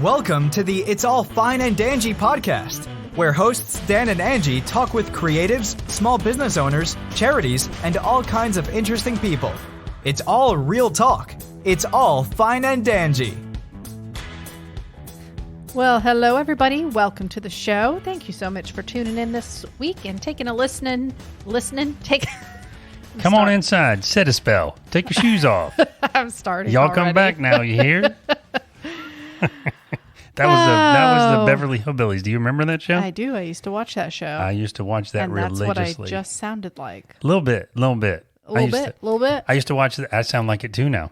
Welcome to the It's All Fine and Dangy podcast, where hosts Dan and Angie talk with creatives, small business owners, charities, and all kinds of interesting people. It's all real talk. It's all fine and dangy. Well, hello, everybody. Welcome to the show. Thank you so much for tuning in this week and taking a listening. Come on inside. Set a spell. Take your shoes off. I'm starting. Y'all already. come back now. You hear? That was the Beverly Hillbillies. Do you remember that show? I do. I used to watch that show. I used to watch that and religiously. That's what I just sounded like. A little bit. A little bit. I used to watch that. I sound like it too now.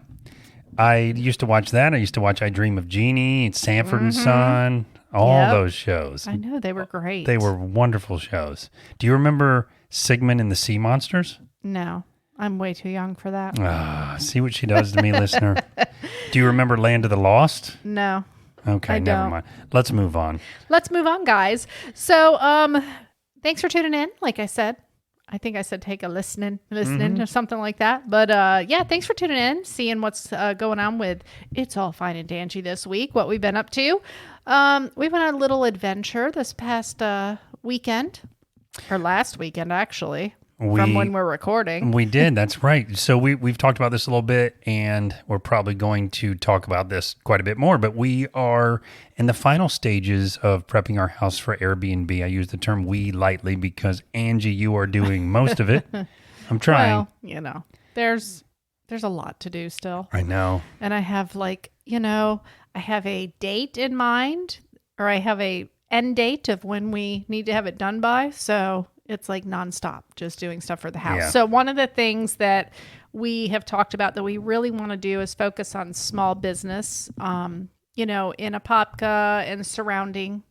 I used to watch that. I used to watch I Dream of Jeannie, Sanford and Son, all those shows. I know. They were great. They were wonderful shows. Do you remember Sigmund and the Sea Monsters? No. I'm way too young for that. See what she does to me, listener. Do you remember Land of the Lost? No. Okay, never mind. Let's move on. Let's move on, guys. So, thanks for tuning in. Like I said, I think I said take a listening or something like that. But yeah, thanks for tuning in, seeing what's going on with It's All Fine and Dangy this week, what we've been up to. We went on a little adventure this past weekend, or last weekend, actually. From when we're recording. We did. That's right. So we've talked about this a little bit, and we're probably going to talk about this quite a bit more, but we are in the final stages of prepping our house for Airbnb. I use the term we lightly because, Angie, you are doing most of it. I'm trying. Well, you know, there's a lot to do still. I know. And I have I have a date in mind, or I have a end date of when we need to have it done by. So it's like nonstop, just doing stuff for the house. Yeah. So one of the things that we have talked about that we really want to do is focus on small business, in Apopka and surrounding,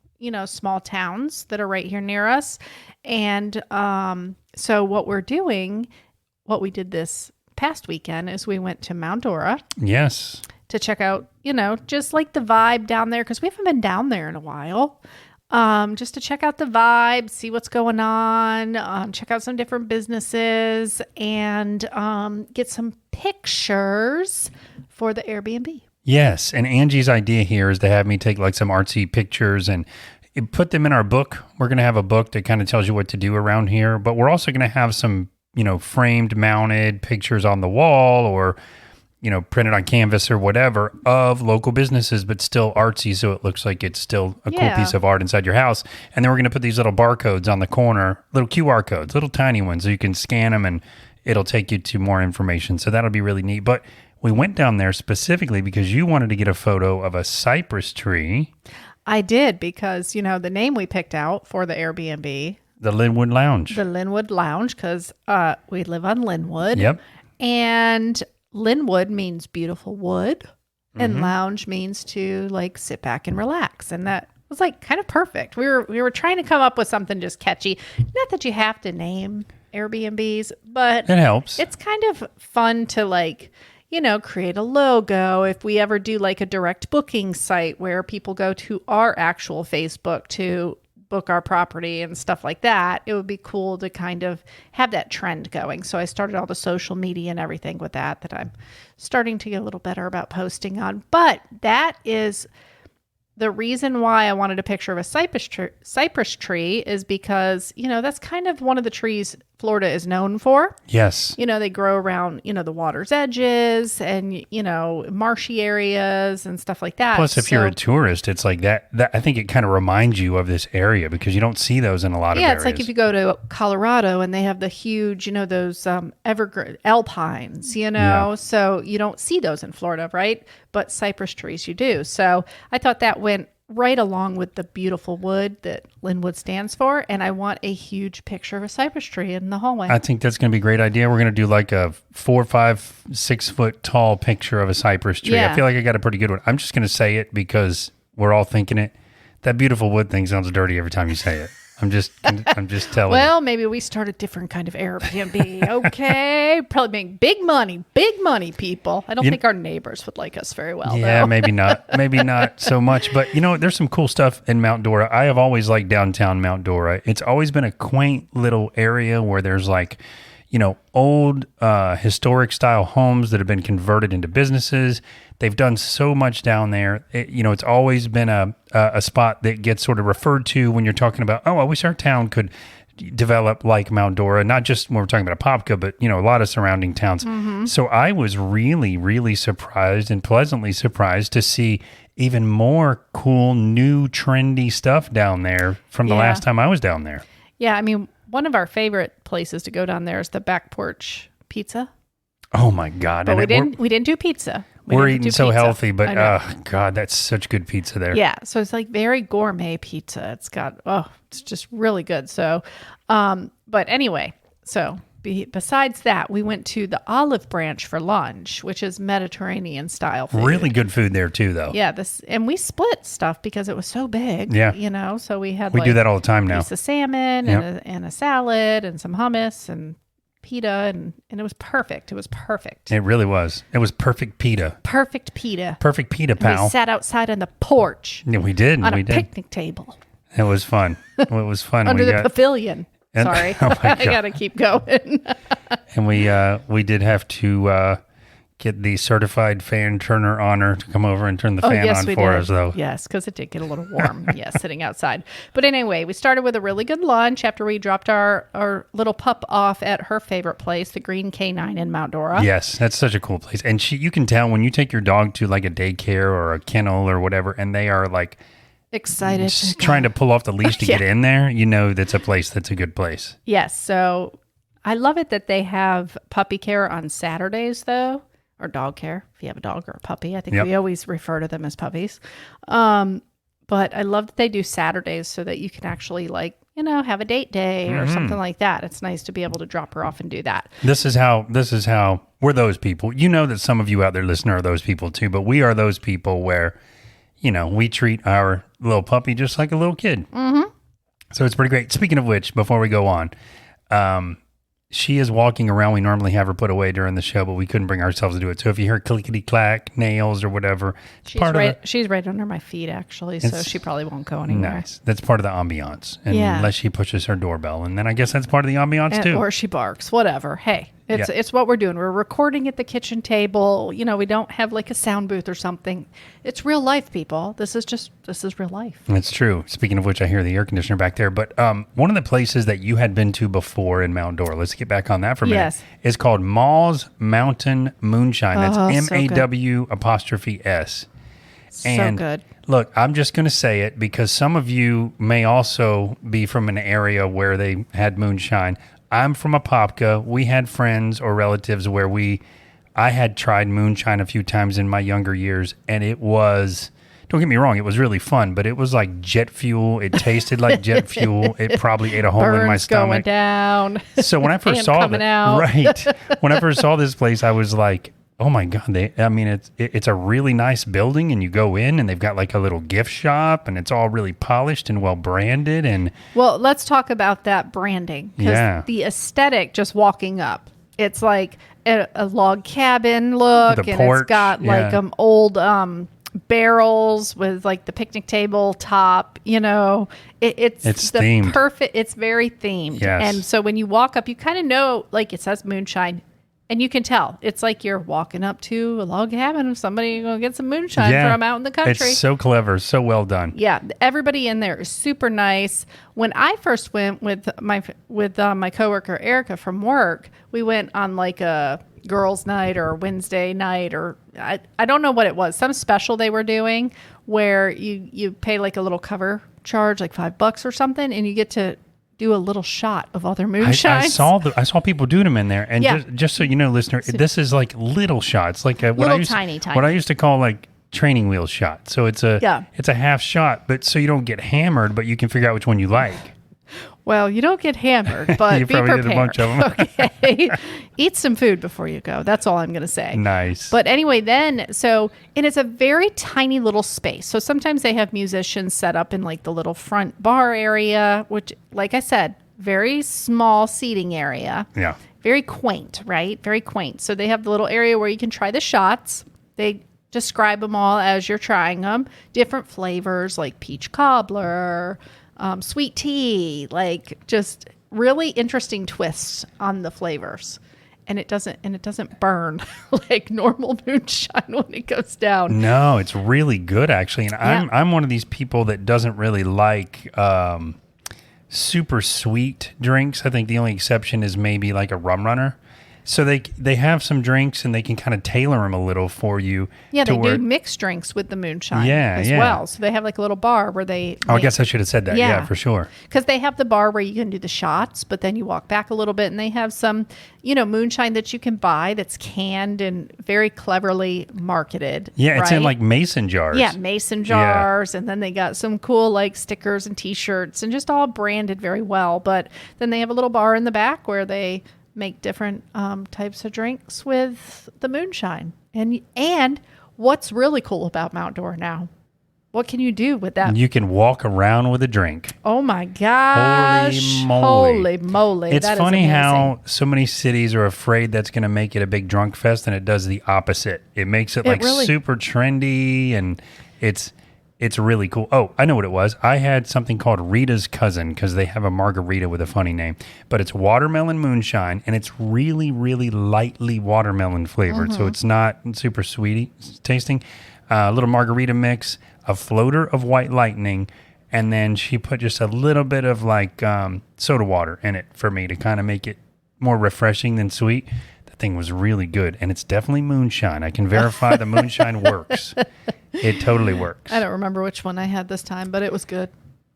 small towns that are right here near us. And so what we did this past weekend is we went to Mount Dora. Yes. To check out, just like the vibe down there, because we haven't been down there in a while. Just to check out the vibe, see what's going on, check out some different businesses, and get some pictures for the Airbnb. Yes, and Angie's idea here is to have me take like some artsy pictures and put them in our book. We're going to have a book that kind of tells you what to do around here, but we're also going to have some, framed, mounted pictures on the wall or printed on canvas or whatever of local businesses, but still artsy. So it looks like it's still a cool piece of art inside your house. And then we're going to put these little barcodes on the corner, little QR codes, little tiny ones. So you can scan them and it'll take you to more information. So that'll be really neat. But we went down there specifically because you wanted to get a photo of a cypress tree. I did because, the name we picked out for the Airbnb. The Linwood Lounge. The Linwood Lounge, because we live on Linwood. Yep. And Linwood means beautiful wood, and lounge means to like sit back and relax. And that was like kind of perfect. We were trying to come up with something just catchy. Not that you have to name Airbnbs, but it helps. It's kind of fun to create a logo. If we ever do like a direct booking site where people go to our actual Facebook to book our property and stuff like that, it would be cool to kind of have that trend going. So I started all the social media and everything with that I'm starting to get a little better about posting on. But that is the reason why I wanted a picture of a cypress tree is because, that's kind of one of the trees Florida is known for. Yes. They grow around, the water's edges and, marshy areas and stuff like that. Plus, if you're a tourist, it's like that I think it kind of reminds you of this area because you don't see those in a lot of areas. Yeah, it's like if you go to Colorado and they have the huge, those evergreen alpines, so you don't see those in Florida, right? But cypress trees you do. So I thought that went right along with the beautiful wood that Linwood stands for. And I want a huge picture of a cypress tree in the hallway. I think that's going to be a great idea. We're going to do like a 4, 5, 6 foot tall picture of a cypress tree. Yeah. I feel like I got a pretty good one. I'm just going to say it because we're all thinking it. That beautiful wood thing sounds dirty every time you say it. I'm just telling Well, maybe we start a different kind of Airbnb. Okay. Probably make big money, people. I don't think our neighbors would like us very well. Yeah, though. maybe not. Maybe not so much. But, there's some cool stuff in Mount Dora. I have always liked downtown Mount Dora. It's always been a quaint little area where there's like, old historic style homes that have been converted into businesses. They've done so much down there. It's always been a spot that gets sort of referred to when you're talking about, oh, I wish our town could develop like Mount Dora, not just when we're talking about Apopka, but a lot of surrounding towns. So I was really, really surprised and pleasantly surprised to see even more cool, new, trendy stuff down there from the last time I was down there. Yeah, I mean, one of our favorite places to go down there is the Back Porch Pizza. Oh my God! But we didn't do pizza. We're eating so healthy, but God, that's such good pizza there. Yeah, so it's like very gourmet pizza. It's got it's just really good. So, but anyway, so besides that, we went to the Olive Branch for lunch, which is Mediterranean style food. Really good food there too, though. Yeah, and we split stuff because it was so big. Yeah, so we had do that all the time now. A piece of salmon and a salad and some hummus and pita, and it was perfect. It was perfect. It really was. It was perfect pita. Perfect pita. Perfect pita, pal. We sat outside on the porch. Yeah, we did. On a picnic table. It was fun. It was fun. Under the pavilion. Sorry. Oh my God. I got to keep going. And we did have to get the certified fan turner honor to come over and turn the fan on for us, though. Yes, because it did get a little warm, sitting outside. But anyway, we started with a really good lunch after we dropped our little pup off at her favorite place, the Green Canine in Mount Dora. Yes, that's such a cool place. And you can tell when you take your dog to like a daycare or a kennel or whatever, and they are like excited, trying to pull off the leash to get in there, that's a place that's a good place. Yes, so I love it that they have puppy care on Saturdays, though. Or dog care, if you have a dog or a puppy. I think we always refer to them as puppies. But I love that they do Saturdays so that you can actually have a date day or something like that. It's nice to be able to drop her off and do that. This is how we're those people. That some of you out there listening are those people too, but we are those people where, we treat our little puppy just like a little kid. Mm-hmm. So it's pretty great. Speaking of which, before we go on, she is walking around. We normally have her put away during the show, but we couldn't bring ourselves to do it. So if you hear clickety-clack, nails or whatever, she's right under my feet, actually, so she probably won't go anywhere. Nice. That's part of the ambiance, unless she pushes her doorbell. And then I guess that's part of the ambiance, too. Or she barks, whatever. Hey, it's what we're doing. We're recording at the kitchen table. We don't have like a sound booth or something. It's real life, people. This is real life. It's true. Speaking of which, I hear the air conditioner back there. But one of the places that you had been to before in Mount Dora, let's get back on that for a minute, is called Maw's Mountain Moonshine. That's MAW''S. And so good. Look, I'm just going to say it because some of you may also be from an area where they had moonshine. I'm from Apopka. We had friends or relatives where I had tried moonshine a few times in my younger years, and it was, don't get me wrong, it was really fun, but it was like jet fuel. It tasted like jet fuel. It probably ate a hole in my stomach. Going down. So when I first saw when I first saw this place, I was like, oh my God, it's a really nice building, and you go in and they've got like a little gift shop, and it's all really polished and well branded. And well, let's talk about that branding, because the aesthetic just walking up, it's like a log cabin look, and it's got like old barrels with like the picnic table top, it's the themed. Perfect. It's very themed. Yes. And so when you walk up, you kind of know, like it says moonshine. And you can tell. It's like you're walking up to a log cabin and somebody going to get some moonshine from out in the country. It's so clever. So well done. Yeah. Everybody in there is super nice. When I first went with my coworker, Erica, from work, we went on like a girls' night or Wednesday night, or I don't know what it was. Some special they were doing where you pay like a little cover charge, like $5 or something, and you get to do a little shot of all their moonshines. I saw people doing them in there, and just so you know, listener, this is like little shots, like tiny. What I used to call like training wheel shot. So it's a half shot, but so you don't get hammered, but you can figure out which one you like. Well, you don't get hammered, but you be probably prepared. did a bunch of them. Okay, eat some food before you go. That's all I'm going to say. Nice. But anyway, and it's a very tiny little space. So sometimes they have musicians set up in like the little front bar area, which, like I said, very small seating area. Yeah. Very quaint, right? Very quaint. So they have the little area where you can try the shots. They describe them all as you're trying them. Different flavors like peach cobbler, sweet tea, like just really interesting twists on the flavors. And it doesn't burn like normal moonshine when it goes down. No, it's really good actually. And I'm one of these people that doesn't really like super sweet drinks. I think the only exception is maybe like a rum runner. So they have some drinks and they can kind of tailor them a little for you. Yeah, they do mixed drinks with the moonshine as well. So they have like a little bar where they... I guess I should have said that. Yeah, for sure. Because they have the bar where you can do the shots, but then you walk back a little bit and they have some, moonshine that you can buy that's canned and very cleverly marketed. Yeah, it's in like mason jars. Yeah, mason jars. Yeah. And then they got some cool like stickers and T-shirts and just all branded very well. But then they have a little bar in the back where they... make different types of drinks with the moonshine. And what's really cool about Mount Dora now? What can you do with that? You can walk around with a drink. Oh my gosh. Holy moly. It's funny how so many cities are afraid that's going to make it a big drunk fest, and it does the opposite. It makes it really super trendy, and it's really cool. Oh, I know what it was. I had something called Rita's Cousin because they have a margarita with a funny name. But it's watermelon moonshine, and it's really, really lightly watermelon flavored. So it's not super sweety tasting. A little margarita mix, a floater of White Lightning, and then she put just a little bit of like soda water in it for me to kind of make it more refreshing than sweet. That thing was really good, and it's definitely moonshine. I can verify the moonshine works. It totally works. I don't remember which one I had this time, but it was good.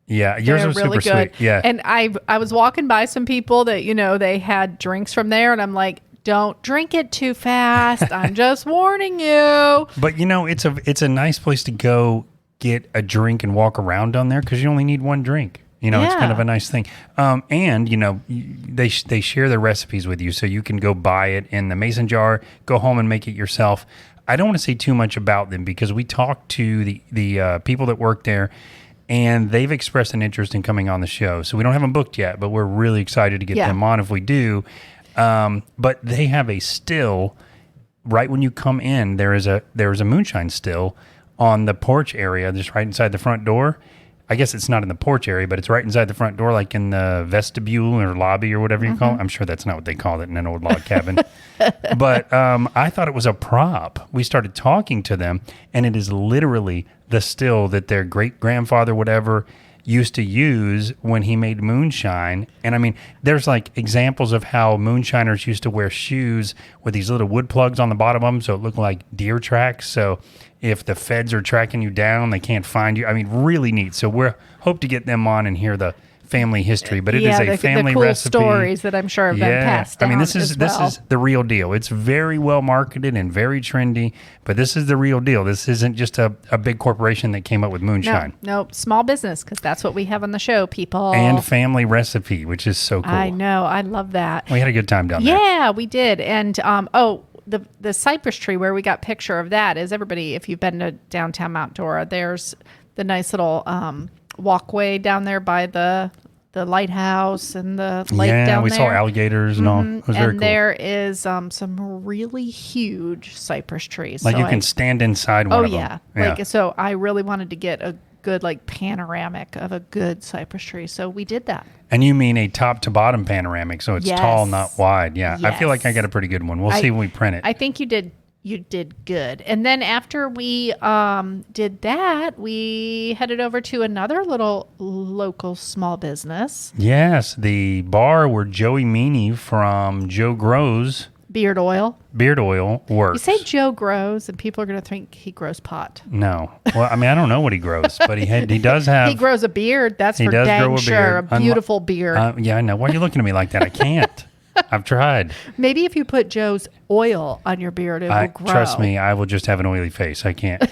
Yeah, yours was really super good. Sweet. Yeah. And I was walking by some people that, they had drinks from there, and I'm like, don't drink it too fast. I'm just warning you. But, it's a nice place to go get a drink and walk around down there because you only need one drink. It's kind of a nice thing. And, they share their recipes with you, so you can go buy it in the mason jar, go home and make it yourself. I don't want to say too much about them because we talked to the people that work there, and they've expressed an interest in coming on the show. So we don't have them booked yet, but we're really excited to get them on if we do. But they have a still right when you come in. There is a moonshine still on the porch area, just right inside the front door. I guess it's not in the porch area, but it's right inside the front door, like in the vestibule or lobby or whatever you call it. I'm sure that's not what they call it in an old log cabin. But I thought it was a prop. We started talking to them, and it is literally the still that their great-grandfather, whatever, used to use when he made moonshine. And I mean, there's like examples of how moonshiners used to wear shoes with these little wood plugs on the bottom of them, so it looked like deer tracks. So if the feds are tracking you down, they can't find you. I mean, really neat. So we hope to get them on and hear the family history, but it is a family cool recipe. Stories that I'm sure have been passed down. I mean, this is the real deal. It's very well marketed and very trendy, but this is the real deal. This isn't just a big corporation that came up with moonshine. No, small business, because that's what we have on the show, people. And family recipe, which is so cool. I know. I love that. We had a good time down there. Yeah, we did. And the cypress tree where we got picture of that is, everybody, if you've been to downtown Mount Dora, there's the nice little walkway down there by the lighthouse and the lake down there. Yeah, we saw alligators and all. It was very cool. There is some really huge cypress trees. Like, so you can stand inside one of them. Oh, yeah. So I really wanted to get a good panoramic of a good cypress tree. So we did that. And you mean a top to bottom panoramic, so it's tall, not wide. Yeah, yes. I feel like I got a pretty good one. We'll see when we print it. I think you did good. And then after we did that, we headed over to another little local small business. Yes, the bar where Joey Meany from Joe Grows Beard Oil works. You say Joe grows, and people are going to think he grows pot. No. Well, I mean, I don't know what he grows, but he does have... He grows a beard. That's for dang sure. A beautiful beard. Yeah, I know. Why are you looking at me like that? I can't. I've tried. Maybe if you put Joe's oil on your beard, it will grow. Trust me, I will just have an oily face. I can't.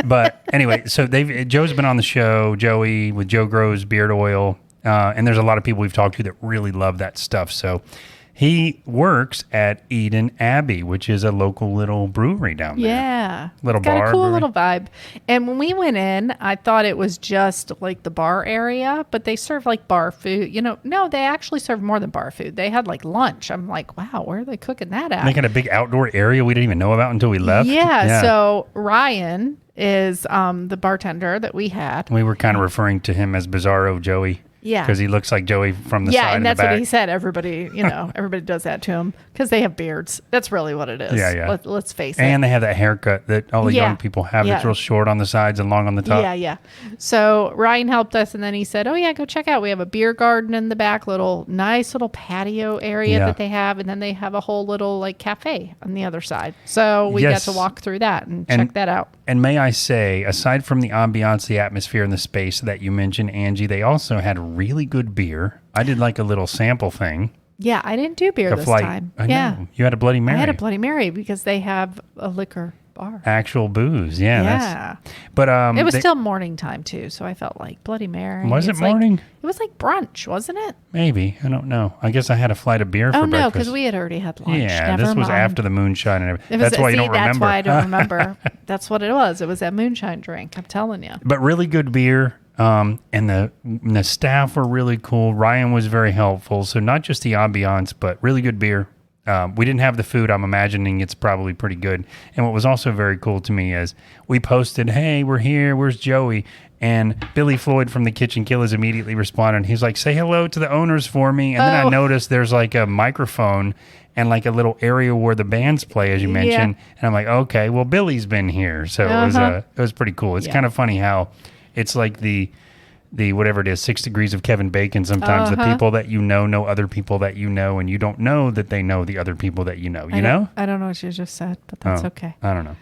But anyway, so Joe's been on the show, Joey, with Joe Grows Beard Oil, and there's a lot of people we've talked to that really love that stuff. So he works at Eden Abbey, which is a local little brewery down there. Yeah. Little bar. Got a cool brewery. Little vibe. And when we went in, I thought it was just like the bar area, but they serve like bar food. No, they actually serve more than bar food. They had like lunch. I'm like, wow, where are they cooking that at? They got a big outdoor area we didn't even know about until we left. Yeah. So Ryan is the bartender that we had. We were kind of referring to him as Bizarro Joey. Yeah. Because he looks like Joey from the side Yeah, and that's the back. what he said. Everybody, everybody does that to him because they have beards. That's really what it is. Yeah. Let's face it. And they have that haircut that all the young people have. It's real short on the sides and long on the top. Yeah. So Ryan helped us, and then he said, "Oh yeah, go check out. We have a beer garden in the back, nice little patio area that they have, and then they have a whole little like cafe on the other side. So we got to walk through that and check that out. And may I say, aside from the ambiance, the atmosphere, and the space that you mentioned, Angie, they also had really good beer. I did like a little sample thing. Yeah, I didn't do beer this time. I know. You had a Bloody Mary. I had a Bloody Mary because they have a liquor bar. Actual booze. Yeah. But it was still morning time too, so I felt like Bloody Mary. Was it morning? It was like brunch, wasn't it? Maybe. I don't know. I guess I had a flight of beer for breakfast. Oh no, because we had already had lunch. Yeah, this was after the moonshine and everything. That's why you don't remember. That's why I don't remember. That's what it was. It was that moonshine drink. I'm telling you. But really good beer. And the staff were really cool. Ryan was very helpful. So not just the ambiance, but really good beer. We didn't have the food. I'm imagining it's probably pretty good. And what was also very cool to me is we posted, "Hey, we're here. Where's Joey?" And Billy Floyd from the Kitchen Killers immediately responded. He's like, "Say hello to the owners for me." And then I noticed there's like a microphone and like a little area where the bands play, as you mentioned. And I'm like, okay, well, Billy's been here. So it was pretty cool. It's kind of funny how it's like the whatever it is, 6 degrees of Kevin Bacon. Sometimes the people that you know other people that you know, and you don't know that they know the other people that you know. You know? I don't know what you just said, but that's okay. I don't know.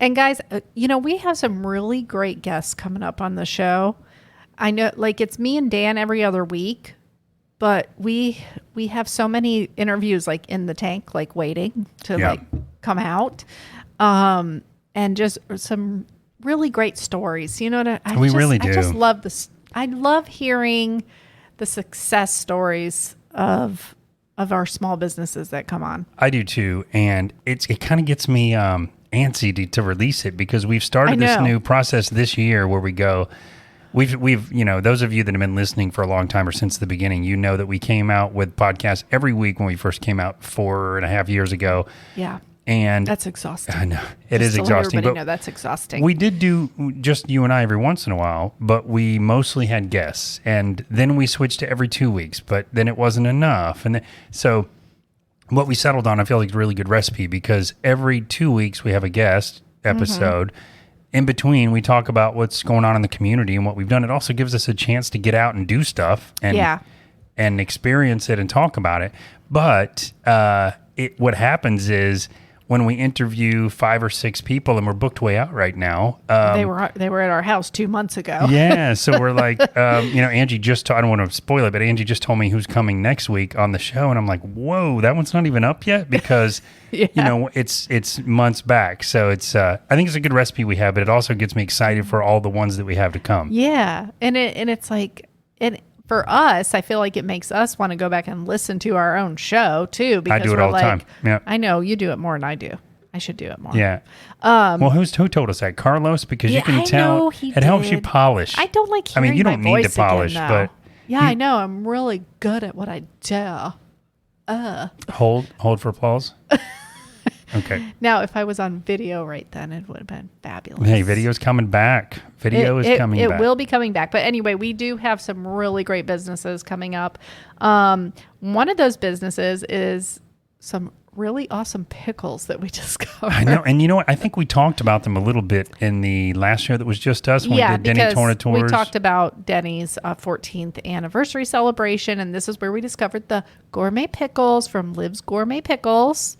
And guys, we have some really great guests coming up on the show. I know, like it's me and Dan every other week, but we have so many interviews like in the tank, like waiting to like come out, and just some really great stories. You know what I really do. I just love this. I love hearing the success stories of our small businesses that come on. I do too, and it kind of gets me antsy to release it because we've started this new process this year where we go. We've those of you that have been listening for a long time or since the beginning, you know that we came out with podcasts every week when we first came out 4.5 years ago. Yeah. And that's exhausting. I know it is exhausting. Everybody know that's exhausting. We did do just you and I every once in a while, but we mostly had guests, and then we switched to every 2 weeks. But then it wasn't enough, and so what we settled on, I feel like, is a really good recipe because every 2 weeks we have a guest episode. In between, we talk about what's going on in the community and what we've done. It also gives us a chance to get out and do stuff and experience it and talk about it. But what happens is, when we interview 5 or 6 people, and we're booked way out right now. They were at our house 2 months ago. Yeah, so we're like, Angie I don't want to spoil it, but Angie just told me who's coming next week on the show, and I'm like, whoa, that one's not even up yet because it's months back. So it's I think it's a good recipe we have, but it also gets me excited for all the ones that we have to come. Yeah, and it's like for us, I feel like it makes us want to go back and listen to our own show too. Because I do it all the time. Yeah, I know you do it more than I do. I should do it more. Yeah. Well, who told us that? Carlos? Because you can tell it helps you polish. I don't like hearing you don't my need voice to polish, again, but I know I'm really good at what I do. Hold for applause. Okay. Now, if I was on video right then, it would have been fabulous. Hey, video's coming back. Video is coming back. It will be coming back. But anyway, we do have some really great businesses coming up. One of those businesses is some really awesome pickles that we discovered. I know. And you know what? I think we talked about them a little bit in the last show that was just us when we did Denny Tornators. We talked about Denny's 14th anniversary celebration, and this is where we discovered the gourmet pickles from Liv's Gourmet Pickles.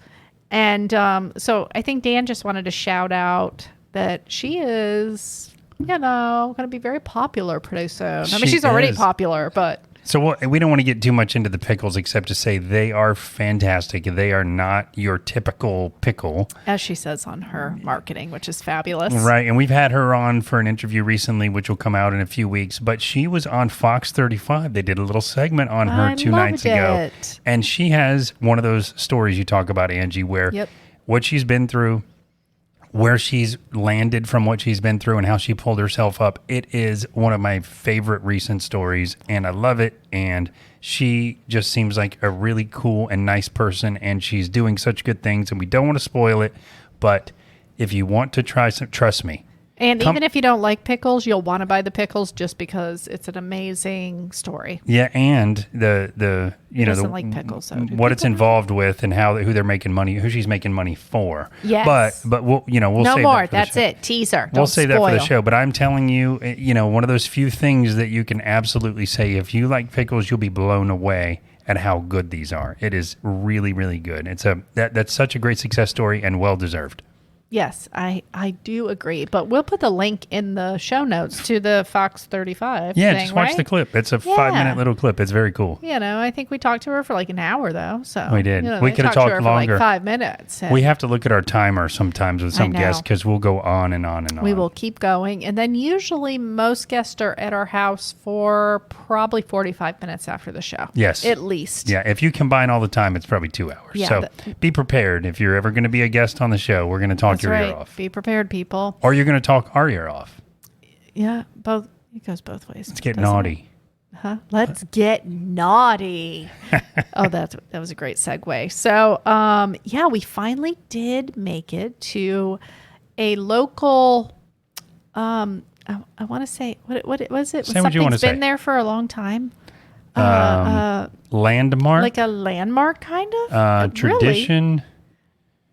And so I think Dan just wanted to shout out that she is, going to be very popular pretty soon. I mean, she's already popular, but... So we don't want to get too much into the pickles except to say they are fantastic. They are not your typical pickle. As she says on her marketing, which is fabulous. Right. And we've had her on for an interview recently, which will come out in a few weeks. But she was on Fox 35. They did a little segment on her 2 nights ago. And she has one of those stories you talk about, Angie, where what she's been through, where she's landed from what she's been through and how she pulled herself up. It is one of my favorite recent stories, and I love it. And she just seems like a really cool and nice person, and she's doing such good things, and we don't want to spoil it. But if you want to try some, trust me, And even if you don't like pickles, you'll want to buy the pickles just because it's an amazing story. Yeah, and the you know doesn't like pickles, so what it's involved with and who they're making money, who she's making money for. Yes. But we'll no save more. that for That's the show. it. Teaser. We'll save that for the spoil. show. But I'm telling you, one of those few things that you can absolutely say, if you like pickles, you'll be blown away at how good these are. It is really, really good. That's such a great success story and well deserved. Yes, I do agree. But we'll put the link in the show notes to the Fox 35 Yeah, thing, just watch right? the clip. It's a 5-minute little clip. It's very cool. I think we talked to her for like an hour, though. So We did. We they could have talked to talked her longer. for like 5 minutes. And We have to look at our timer sometimes with some know. guests because we'll go on and on and on. we will keep going. And then usually most guests are at our house for probably 45 minutes after the show. Yes. At least. Yeah, if you combine all the time, it's probably 2 hours. Yeah, So be prepared. If you're ever going to be a guest on the show, we're going to talk That's your right. ear off. Be prepared, people. Or you're going to talk our ear off. Yeah, both. It goes both ways. Let's get doesn't it? naughty. Huh? Let's get naughty. Oh, that was a great segue. So, we finally did make it to a local. I want to say what was it? Say what you wanna Something's been say. there for a long time. Landmark, Like a landmark, kind of. tradition. Really?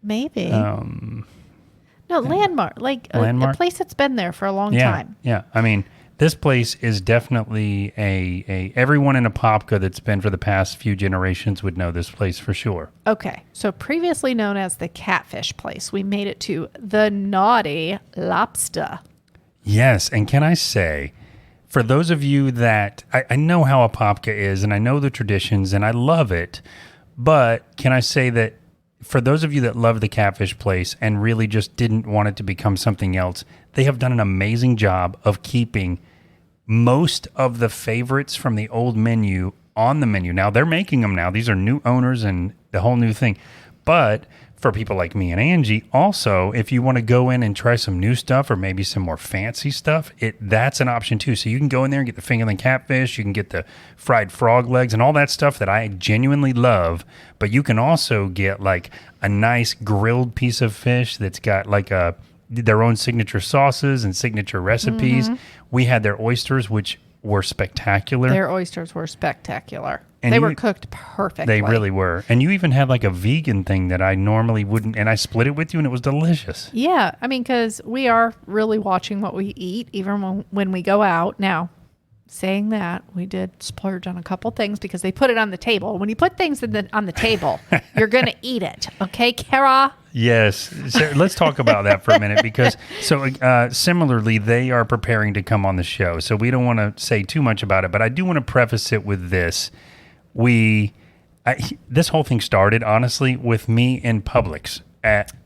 Maybe. No, landmark. Like Landmark? a place that's been there for a long Yeah, time. yeah. I mean, this place is definitely a everyone in Apopka that's been for the past few generations would know this place for sure. Okay, so previously known as the Catfish Place, we made it to the Nauti Lobstah. Yes, and can I say, for those of you that I know how Apopka is, and I know the traditions, and I love it, but can I say that for those of you that love the Catfish Place and really just didn't want it to become something else, they have done an amazing job of keeping most of the favorites from the old menu on the menu. Now, they're making them now. These are new owners and the whole new thing. But for people like me and Angie, also, if you want to go in and try some new stuff or maybe some more fancy stuff, that's an option too. So you can go in there and get the fingerling catfish, you can get the fried frog legs and all that stuff that I genuinely love. But you can also get like a nice grilled piece of fish that's got like their own signature sauces and signature recipes. Mm-hmm. We had their oysters, which were spectacular. Their oysters were spectacular. And they you- were cooked perfectly. They really were. And you even had like a vegan thing that I normally wouldn't, and I split it with you and it was delicious. Yeah, I mean, because we are really watching what we eat, even when we go out. Now, saying that, we did splurge on a couple things because they put it on the table. When you put things on the table, you're going to eat it. Okay, Kara? Yes. So let's talk about that for a minute because similarly, they are preparing to come on the show. So we don't want to say too much about it, but I do want to preface it with this. This whole thing started, honestly, with me in Publix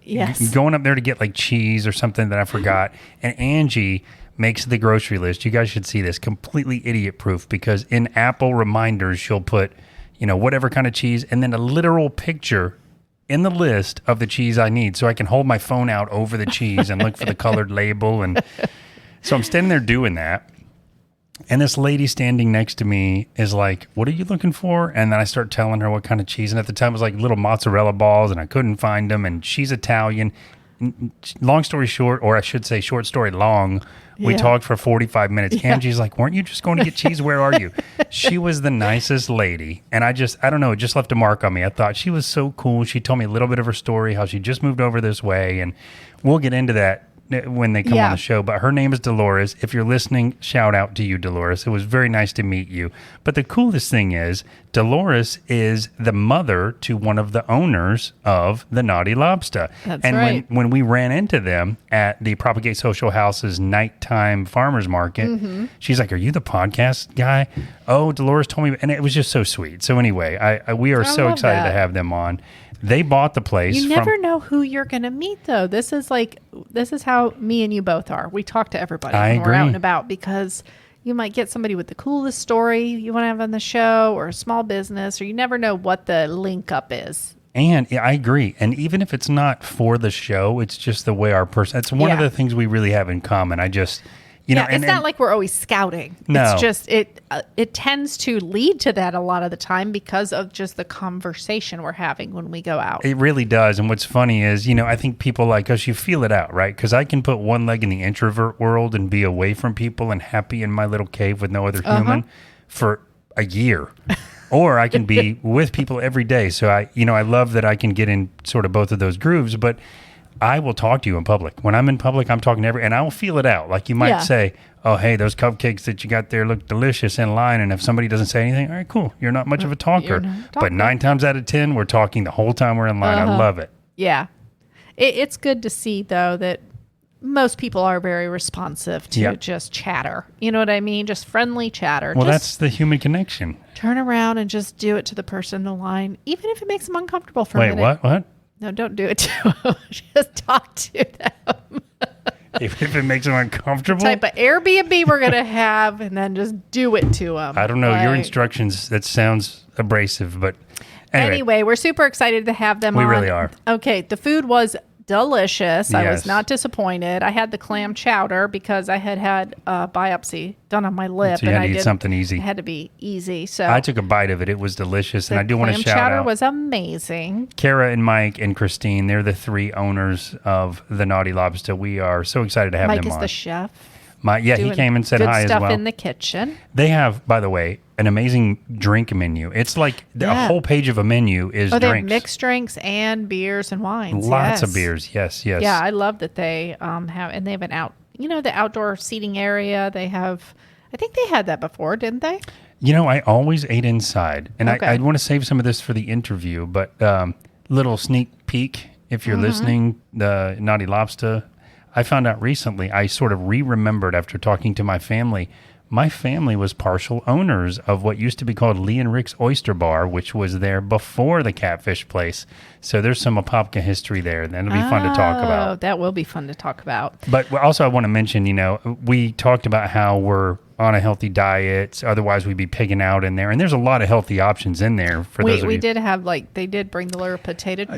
Yes. going up there to get like cheese or something that I forgot. And Angie makes the grocery list. You guys should see this, completely idiot proof, because in Apple reminders, she'll put, whatever kind of cheese and then a literal picture in the list of the cheese I need. So I can hold my phone out over the cheese and look for the colored label. And so I'm standing there doing that. And this lady standing next to me is like, "What are you looking for?" And then I start telling her what kind of cheese. And at the time it was like little mozzarella balls and I couldn't find them. And she's Italian. Long story short, or I should say short story long, we Yeah. talked for 45 minutes. Yeah. Angie's like, "Weren't you just going to get cheese? Where are you?" She was the nicest lady. And I don't know, it just left a mark on me. I thought she was so cool. She told me a little bit of her story, how she just moved over this way. And we'll get into that when they come Yeah. on the show. But her name is Dolores. If you're listening, shout out to you, Dolores. It was very nice to meet you. But the coolest thing is, Dolores is the mother to one of the owners of the Nauti Lobstah. That's and right. when we ran into them at the Propagate Social House's nighttime farmers market, Mm-hmm. she's like, "Are you the podcast guy?" Oh, Dolores told me. And it was just so sweet. So anyway, we are so love excited that. to have them on. They bought the place. You never know who you're going to meet, though. This is how me and you both are. We talk to everybody I when we're out agree. and about because you might get somebody with the coolest story you want to have on the show or a small business, or you never know what the link up is. And I agree. And even if it's not for the show, it's just the way our person, it's one of Yeah. the things we really have in common. it's not like we're always scouting. No. It's just it tends to lead to that a lot of the time because of just the conversation we're having when we go out. It really does. And what's funny is, I think people like us, you feel it out, right? Because I can put one leg in the introvert world and be away from people and happy in my little cave with no other human for a year. Or I can be with people every day. So I love that I can get in sort of both of those grooves, but I will talk to you in public. When I'm in public, I'm talking to and I will feel it out. Like you might say, oh, hey, those cupcakes that you got there look delicious in line. And if somebody doesn't say anything, all right, cool. You're not much of a talker. But 9 times out of 10, we're talking the whole time we're in line. I love it. Yeah. It's good to see, though, that most people are very responsive to just chatter. You know what I mean? Just friendly chatter. Well, that's the human connection. Turn around and just do it to the person in the line, even if it makes them uncomfortable for a minute. Wait, what? No, don't do it to them. Just talk to them. If it makes them uncomfortable? Type of Airbnb we're going to have, and then just do it to them. I don't know. Your instructions, that sounds abrasive, but anyway, we're super excited to have them on. We really are. Okay, the food was delicious. I was not disappointed. I had the clam chowder because I had a biopsy done on my lip. So you had to eat something easy. It had to be easy. So I took a bite of it. It was delicious. And I do want to shout out. Clam chowder was amazing. Kara and Mike and Christine, they're the 3 owners of the Nauti Lobstah. We are so excited to have them on. Mike is the chef. He came and said hi as well. Good stuff in the kitchen. They have, by the way, an amazing drink menu. It's like a whole page of a menu is drinks. They have mixed drinks and beers and wines. Lots of beers. Yes. Yeah, I love that they have, and they have the outdoor seating area. They have, I think they had that before, didn't they? I always ate inside, and I want to save some of this for the interview, but little sneak peek, if you're listening, the Nauti Lobstah. I found out recently, I sort of remembered after talking to my family was partial owners of what used to be called Lee and Rick's Oyster Bar, which was there before the Catfish Place. So there's some Apopka history there. That'll be fun to talk about. That will be fun to talk about. But also I want to mention, we talked about how we're on a healthy diet. Otherwise we'd be pigging out in there. And there's a lot of healthy options in there for those of you. We did have, they did bring the lure potato.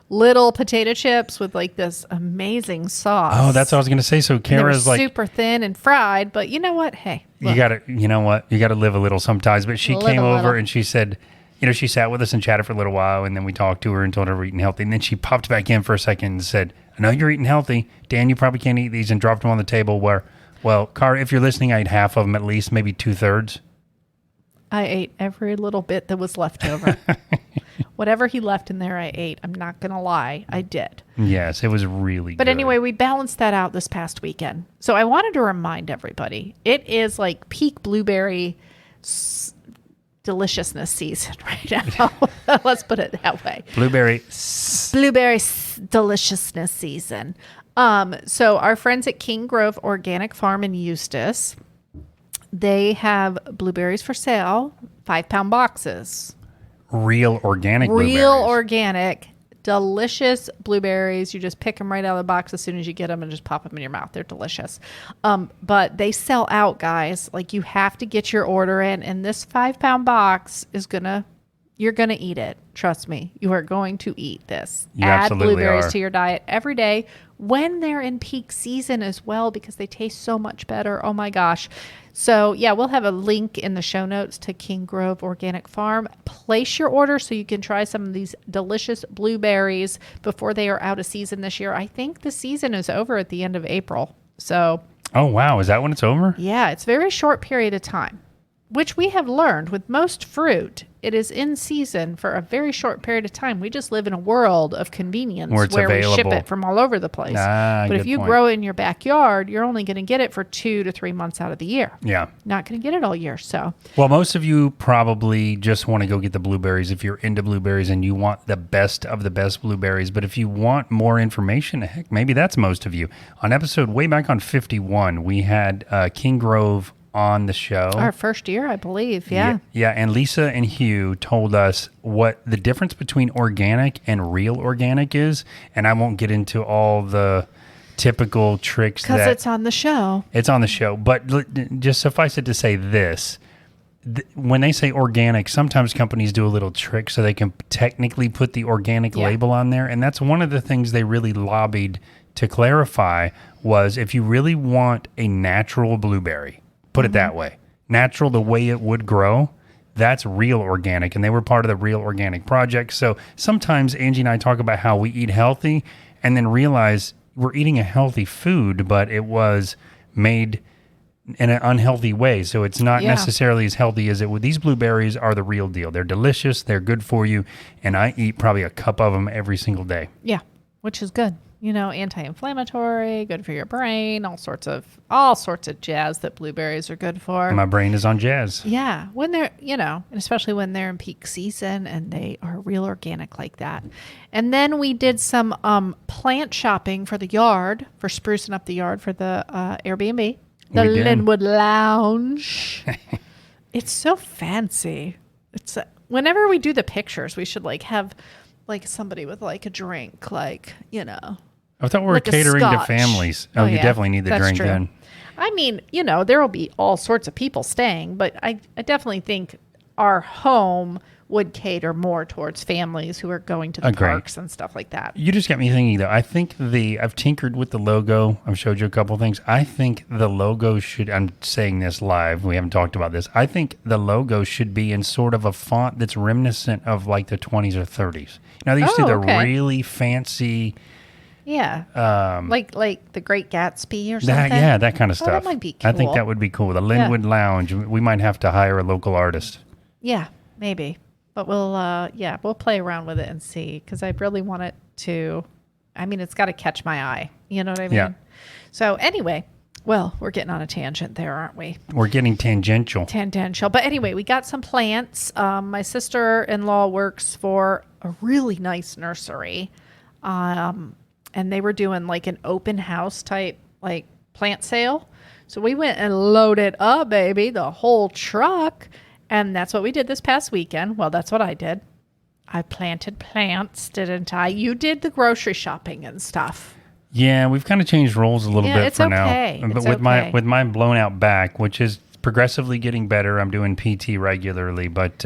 Little potato chips with this amazing sauce. Oh, that's what I was going to say. So Kara's super thin and fried, but you know what? Hey, look. You got to live a little sometimes. But she came over and she said, she sat with us and chatted for a little while, and then we talked to her and told her we're eating healthy. And then she popped back in for a second and said, I know you're eating healthy. Dan, you probably can't eat these, and dropped them on the table Cara, if you're listening, I ate half of them at least, maybe 2/3. I ate every little bit that was left over. Whatever he left in there, I ate. I'm not going to lie. I did. Yes, it was really good. But anyway, we balanced that out this past weekend. So I wanted to remind everybody, it is peak blueberry deliciousness season right now. Let's put it that way. Blueberry deliciousness season. So our friends at King Grove Organic Farm in Eustis, they have blueberries for sale, 5-pound boxes. Real organic delicious blueberries. You just pick them right out of the box as soon as you get them and just pop them in your mouth. They're delicious. But they sell out, guys. You have to get your order in, and this 5-pound box you're going to eat it. Trust me. You are going to eat this. Add blueberries to your diet every day when they're in peak season as well, because they taste so much better. Oh my gosh. So yeah, we'll have a link in the show notes to King Grove Organic Farm. Place your order so you can try some of these delicious blueberries before they are out of season this year. I think the season is over at the end of April. So. Oh, wow. Is that when it's over? Yeah, it's a very short period of time, which we have learned with most fruit. It is in season for a very short period of time. We just live in a world of convenience where we ship it from all over the place. But if you grow it in your backyard, you're only going to get it for 2 to 3 months out of the year. Yeah. Not going to get it all year. So. Well, most of you probably just want to go get the blueberries if you're into blueberries and you want the best of the best blueberries. But if you want more information, heck, maybe that's most of you. On episode way back on 51, we had King Grove on the show. Our first year, I believe. Yeah. Yeah. And Lisa and Hugh told us what the difference between organic and real organic is. And I won't get into all the typical tricks. Because it's on the show. It's on the show. But just suffice it to say this. When they say organic, sometimes companies do a little trick so they can technically put the organic label on there. And that's one of the things they really lobbied to clarify, was if you really want a natural blueberry, put it that way, natural the way it would grow, that's real organic. And they were part of the Real Organic Project. So sometimes Angie and I talk about how we eat healthy and then realize we're eating a healthy food, but it was made in an unhealthy way. So it's not necessarily as healthy as it would. These blueberries are the real deal. They're delicious. They're good for you. And I eat probably a cup of them every single day. Yeah, which is good. You know, anti-inflammatory, good for your brain, all sorts of jazz that blueberries are good for. My brain is on jazz. Yeah, when they're, and especially when they're in peak season and they are real organic like that. And then we did some plant shopping for the yard, for sprucing up the yard for the Airbnb, the Linwood Lounge. It's so fancy. It's whenever we do the pictures, we should have somebody with a drink, I thought we were catering to families. Oh, you definitely need the drink then. I mean, there will be all sorts of people staying, but I definitely think our home would cater more towards families who are going to the parks and stuff like that. You just got me thinking, though. I think I've tinkered with the logo. I've showed you a couple of things. I think the logo I'm saying this live. We haven't talked about this. I think the logo should be in sort of a font that's reminiscent of the 20s or 30s. Now, they used to do the really fancy... Yeah. Like the Great Gatsby or something? That kind of stuff. That might be cool. I think that would be cool. The Linwood Lounge. We might have to hire a local artist. Yeah, maybe. But we'll play around with it and see, because I really want it to, it's got to catch my eye. You know what I mean? Yeah. So anyway, well, we're getting on a tangent there, aren't we? We're getting tangential. But anyway, we got some plants. My sister-in-law works for a really nice nursery. And they were doing an open house type plant sale. So we went and loaded up, baby, the whole truck. And that's what we did this past weekend. Well, that's what I did. I planted plants, didn't I? You did the grocery shopping and stuff. Yeah, we've kind of changed roles a little bit for now. But with my blown out back, which is progressively getting better, I'm doing PT regularly, but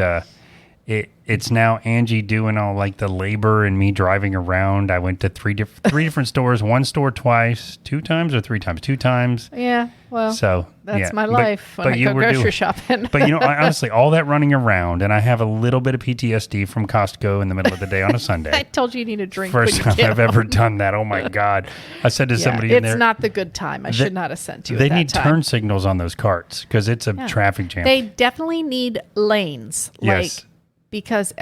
it's now Angie doing all the labor and me driving around. I went to three different stores, one store twice, 2 times or 3 times, 2 times. Yeah, well, so that's my life when I go grocery shopping. But honestly, all that running around, and I have a little bit of PTSD from Costco in the middle of the day on a Sunday. I told you need a drink. First time I've ever done that. Oh my God! I said to somebody in there, it's not the good time. I should not have sent you. They need turn signals on those carts because it's a traffic jam. They definitely need lanes. Yes. Because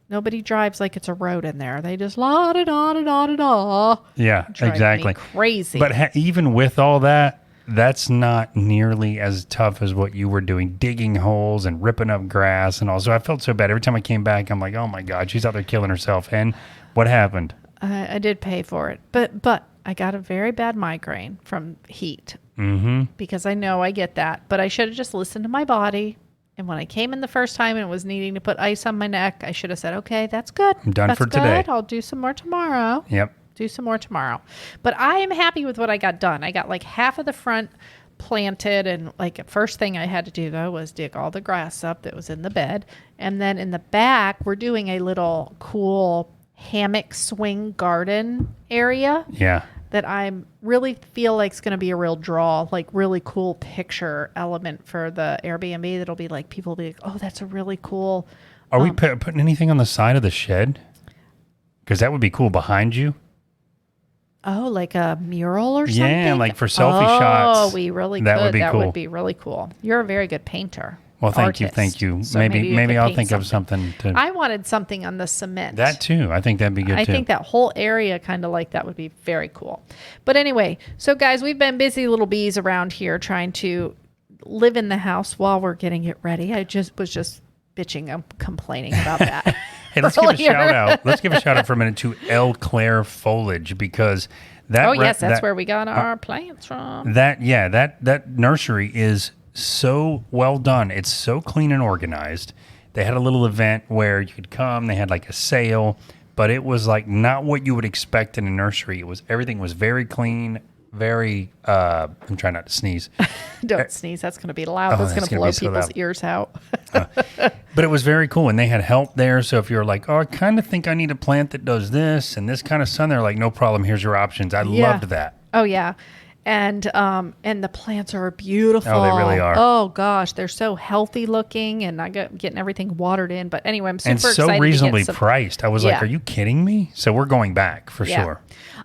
nobody drives like it's a road in there. They just la-da-da-da-da-da-da. Yeah, exactly. Me crazy. But even with all that, that's not nearly as tough as what you were doing, digging holes and ripping up grass and all. So I felt so bad. Every time I came back, I'm like, oh my God, she's out there killing herself. And what happened? I did pay for it. But I got a very bad migraine from heat. Mm-hmm. Because I know I get that. But I should have just listened to my body. And when I came in the first time and was needing to put ice on my neck, I should have said, okay, that's good. I'm done for today. I'll do some more tomorrow. Yep. Do some more tomorrow. But I am happy with what I got done. I got half of the front planted. And first thing I had to do, though, was dig all the grass up that was in the bed. And then in the back, we're doing a little cool hammock swing garden area. Yeah. That I really feel like it's going to be a real draw, really cool picture element for the Airbnb. That'll be people will be like, oh, that's a really cool. Are we putting anything on the side of the shed? Because that would be cool behind you. Oh, like a mural or something? Yeah, for selfie shots. Oh, we really could. That would be that cool. Would be really cool. You're a very good painter. Well, thank you. So maybe I'll think of something to. I wanted something on the cement. That too. I think that'd be good too. I think that whole area kind of that would be very cool. But anyway, so guys, we've been busy little bees around here trying to live in the house while we're getting it ready. I was just bitching and complaining about that. Hey, let's give a shout out. Let's give a shout out for a minute to Clair Foliage, because that. Oh yes, that's where we got our plants from. That nursery is so well done. It's so clean and organized. They had a little event where you could come. They had a sale, but it was not what you would expect in a nursery. Everything was very clean, very, I'm trying not to sneeze. Don't sneeze. That's going to be loud. That's going to blow people's ears out. But it was very cool. And they had help there. So if you're like, oh, I kind of think I need a plant that does this and this kind of sun, they're like, no problem. Here's your options. I loved that. Oh, yeah. And the plants are beautiful. Oh, they really are. Oh gosh, they're so healthy looking, and I got getting everything watered in. But anyway, I'm super excited. And so reasonably to get priced. I was like, are you kidding me? So we're going back for sure.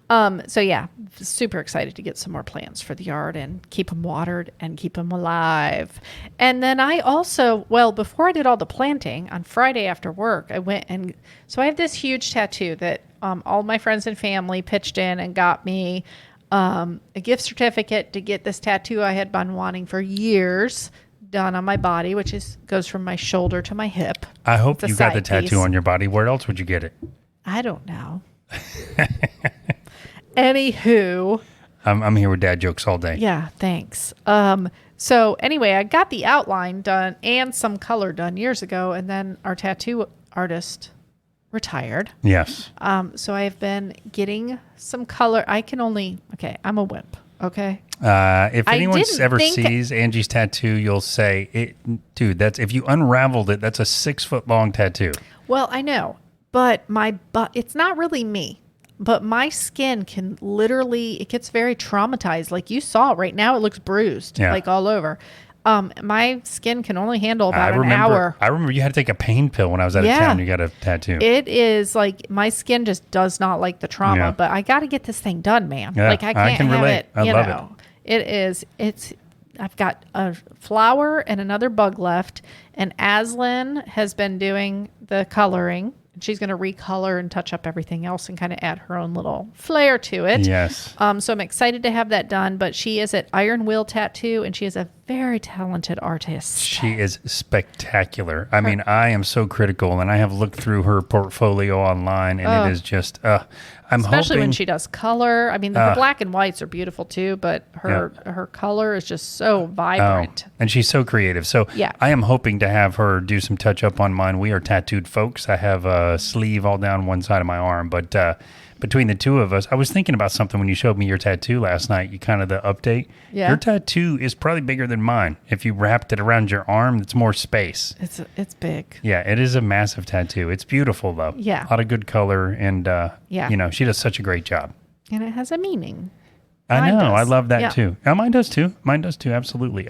So yeah, super excited to get some more plants for the yard and keep them watered and keep them alive. And then I also, before I did all the planting on Friday after work, I went and so I have this huge tattoo that all my friends and family pitched in and got me. A gift certificate to get this tattoo I had been wanting for years done on my body, which goes from my shoulder to my hip. I hope you got the tattoo on your body. Where else would you get it? I don't know. Anywho. I'm here with dad jokes all day. Yeah, thanks. So anyway, I got the outline done and some color done years ago, and then our tattoo artist retired. Yes. So I've been getting some color. I'm a wimp. Okay. If anyone ever sees Angie's tattoo, you'll say, dude, if you unraveled it, that's a 6-foot long tattoo. Well, I know, but it's not really me, but my skin can it gets very traumatized. Like you saw right now, it looks bruised, like all over. My skin can only handle about an hour. I remember you had to take a pain pill when I was out of town. You got a tattoo. It is like my skin just does not like the trauma, but I got to get this thing done, man. Yeah, like I can't have relate. it. I love it. I've got a flower and another bug left, and Aislyn has been doing the coloring. She's going to recolor and touch up everything else and kind of add her own little flair to it. Yes. So I'm excited to have that done. But she is at Iron Wheel Tattoo, and she is a very talented artist. She is spectacular. I mean, I am so critical, and I have looked through her portfolio online, and it is just, especially when she does color. I mean, the black and whites are beautiful too, but her color is just so vibrant. And she's so creative. So I am hoping to have her do some touch up on mine. We are tattooed folks. I have a sleeve all down one side of my arm, but between the two of us, I was thinking about something when you showed me your tattoo last night. You kind of the update. Yeah. Your tattoo is probably bigger than mine. If you wrapped it around your arm, it's more space. It's big. Yeah, it is a massive tattoo. It's beautiful though. Yeah, a lot of good color, and she does such a great job. And it has a meaning. I know. I love that too. Mine does too. Absolutely.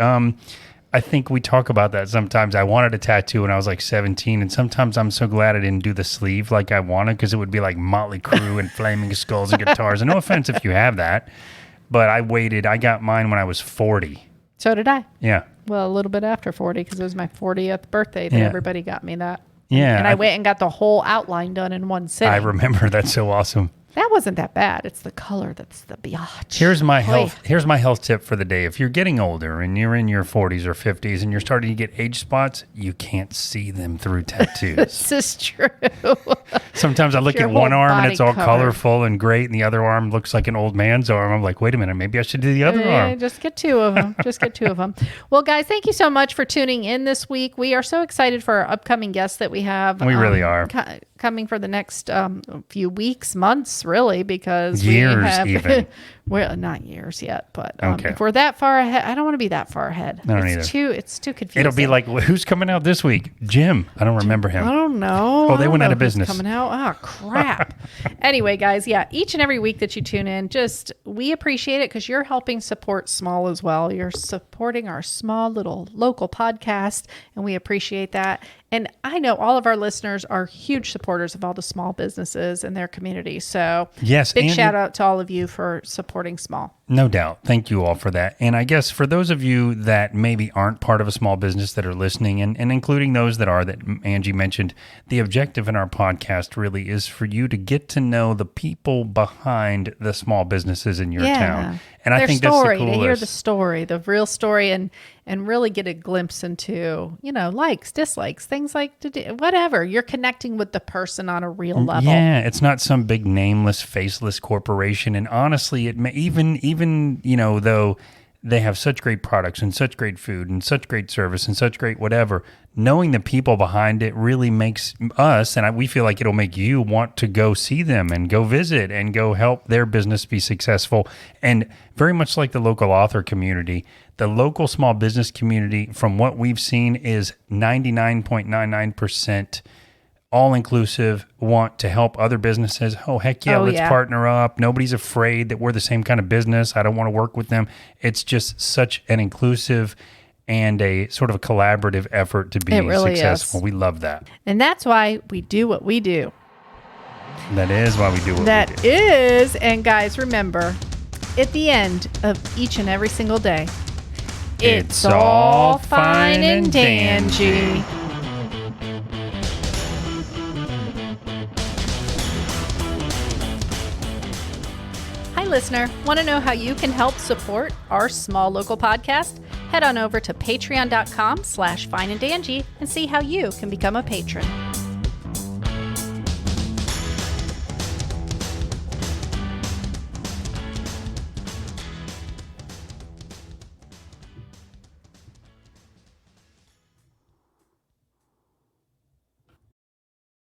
I think we talk about that sometimes. I wanted a tattoo when I was like 17, and sometimes I'm so glad I didn't do the sleeve like I wanted, because it would be like Motley Crue and flaming skulls and guitars. And no offense if you have that, but I waited. I got mine when I was 40. So did I. Yeah. Well, a little bit after 40, because it was my 40th birthday that everybody got me that. Yeah. And I went and got the whole outline done in one sitting. I remember. That's so awesome. That wasn't that bad. It's the color that's the biatch. Here's my health tip for the day. If you're getting older and you're in your 40s or 50s and you're starting to get age spots, you can't see them through tattoos. This is true. Sometimes I look at one arm and it's all colorful and great, and the other arm looks like an old man's arm. I'm like, wait a minute, maybe I should do the other arm. Just get two of them. Well, guys, thank you so much for tuning in this week. We are so excited for our upcoming guests that we have. We really are. Coming for the next few weeks, months, really, because years we have, even. Well, not years yet, but okay. If we're that far ahead, I don't want to be that far ahead. I don't either. It's too confusing. It'll be like, who's coming out this week? Jim. I don't remember him. I don't know. Oh, they went out of business. Coming out. Oh, crap. Anyway, guys, each and every week that you tune in, we appreciate it because you're helping support small as well. You're supporting our small little local podcast, and we appreciate that. And I know all of our listeners are huge supporters of all the small businesses in their community. So yes, big shout out to all of you for supporting small. No doubt. Thank you all for that. And I guess for those of you that maybe aren't part of a small business that are listening, and including those that are, that Angie mentioned, the objective in our podcast really is for you to get to know the people behind the small businesses in your town. And I think that's the coolest. To hear the story, the real story, and really get a glimpse into, likes, dislikes, things like whatever. You're connecting with the person on a real level. Yeah, it's not some big nameless, faceless corporation. And honestly, it may even though they have such great products and such great food and such great service and such great whatever. Knowing the people behind it really makes us, and we feel like it'll make you want to go see them and go visit and go help their business be successful. And very much like the local author community, the local small business community, from what we've seen, is 99.99% all-inclusive, want to help other businesses. Oh, heck yeah, let's partner up. Nobody's afraid that we're the same kind of business. I don't want to work with them. It's just such an inclusive and a sort of a collaborative effort to be successful. We love that. And that's why we do what we do. That is why we do what we do. That is. And guys, remember, at the end of each and every single day, it's all fine and dandy. Hi, listener. Want to know how you can help support our small local podcast? Head on over to patreon.com/fineandangie and see how you can become a patron.